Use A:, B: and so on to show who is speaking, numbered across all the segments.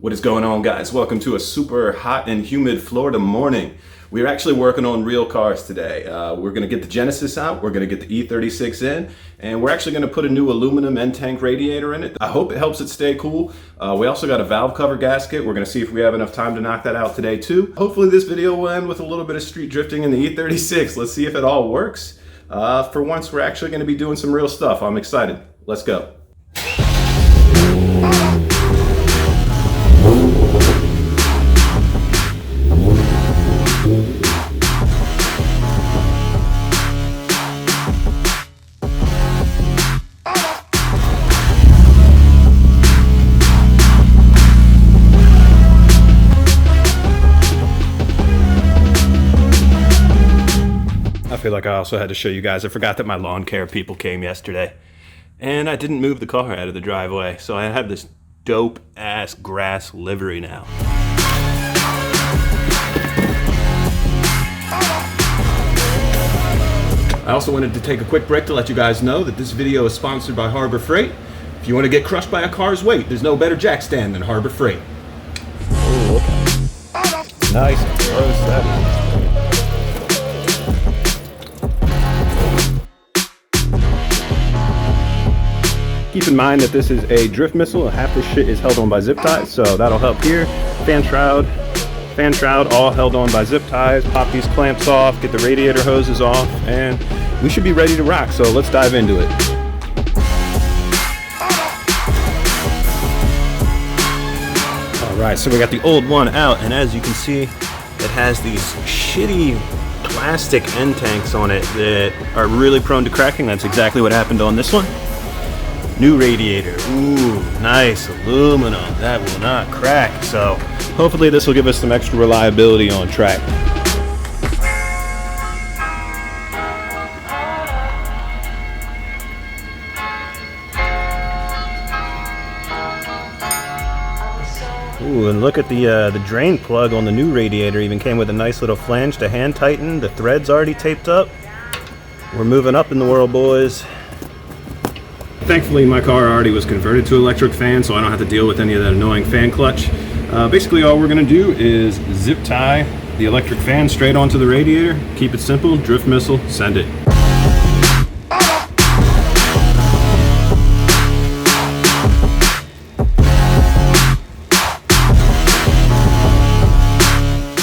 A: What is going on, guys? Welcome to a super hot and humid Florida morning. We're actually working on real cars today. We're going to get the Genesis out, we're going to get the E36 in, and we're actually going to put a new aluminum end tank radiator in it. I hope it helps it stay cool. We also got a valve cover gasket. We're going to see if we have enough time to knock that out today too. Hopefully this video will end with a little bit of street drifting in the E36. Let's see if it all works. For once, we're actually going to be doing some real stuff. I'm excited. Let's go. I feel like I also had to show you guys, I forgot that my lawn care people came yesterday and I didn't move the car out of the driveway, so I have this dope ass grass livery now. I also wanted to take a quick break to let you guys know that this video is sponsored by Harbor Freight. If you want to get crushed by a car's weight, there's no better jack stand than Harbor Freight. Oh, nice and gross that is. Keep in mind that this is a drift missile. Half this shit is held on by zip ties, so that'll help here. Fan shroud, all held on by zip ties. Pop these clamps off, get the radiator hoses off, and we should be ready to rock, so let's dive into it. Alright, so we got the old one out, and as you can see, it has these shitty plastic end tanks on it that are really prone to cracking. That's exactly what happened on this one. New radiator, ooh, nice aluminum, that will not crack. So hopefully this will give us some extra reliability on track. Ooh, and look at the drain plug on the new radiator. Even came with a nice little flange to hand tighten. The thread's already taped up. We're moving up in the world, boys. Thankfully, my car already was converted to electric fan, so I don't have to deal with any of that annoying fan clutch. Basically, all we're going to do is zip tie the electric fan straight onto the radiator. Keep it simple, drift missile, send it.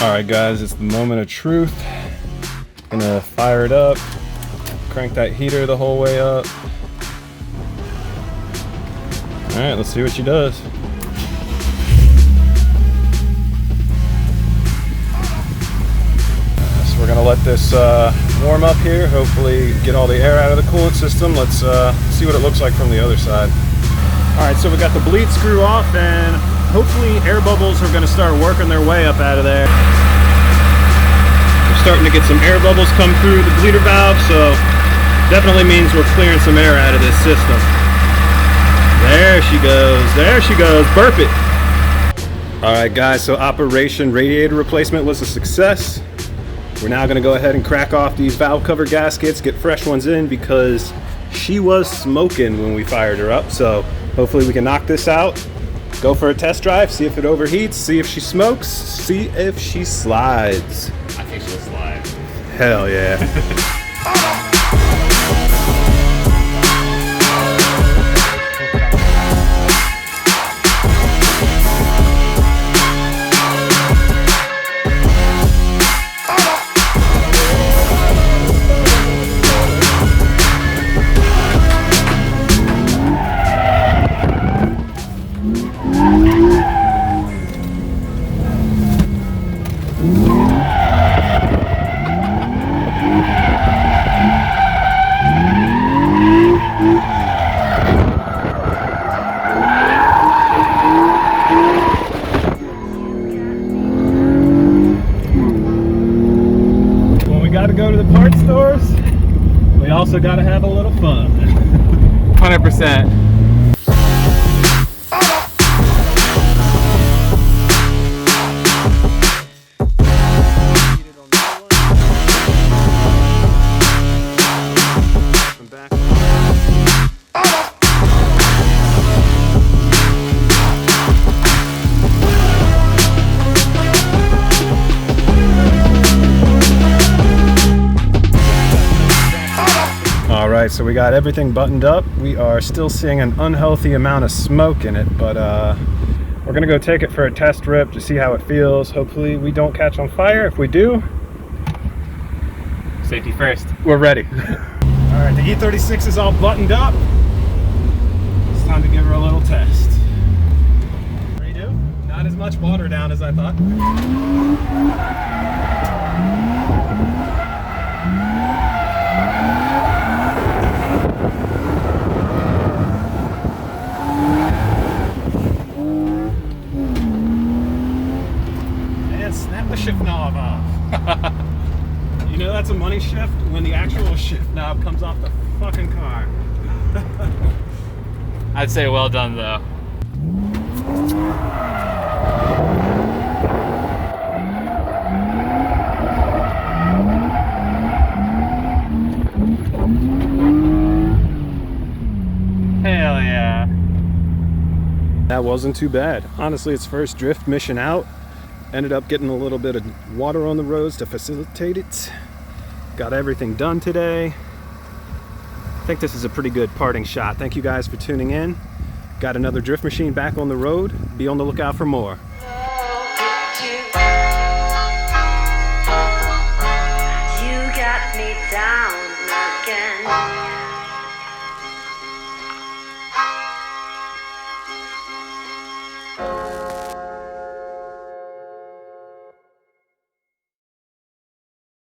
A: Alright guys, it's the moment of truth. Gonna fire it up, crank that heater the whole way up. Alright, let's see what she does. So we're gonna let this warm up here, hopefully get all the air out of the coolant system. Let's see what it looks like from the other side. Alright, so we got the bleed screw off, and hopefully air bubbles are gonna start working their way up out of there. We're starting to get some air bubbles come through the bleeder valve, so definitely means we're clearing some air out of this system. There she goes, burp it. All right guys, so Operation Radiator Replacement was a success. We're now gonna go ahead and crack off these valve cover gaskets, get fresh ones in, because she was smoking when we fired her up. So hopefully we can knock this out, go for a test drive, see if it overheats, see if she smokes, see if she slides.
B: I think she'll slide.
A: Hell yeah. Go to the parts stores, we also got to have a little fun.
B: 100%.
A: All right, so we got everything buttoned up. We are still seeing an unhealthy amount of smoke in it, but we're gonna go take it for a test rip to see how it feels. Hopefully we don't catch on fire. If we do,
B: Safety first.
A: we're ready. All right, the E36 is all buttoned up. It's time to give her a little test. Redo? Not as much water down as I thought. And snap the shift knob off. You know that's a money shift when the actual shift knob comes off the fucking car.
B: I'd say well done though. Hell yeah.
A: That wasn't too bad. Honestly, its first drift mission out. Ended up getting a little bit of water on the roads to facilitate it. Got everything done today. I think this is a pretty good parting shot. Thank you guys for tuning in. Got another drift machine back on the road. Be on the lookout for more.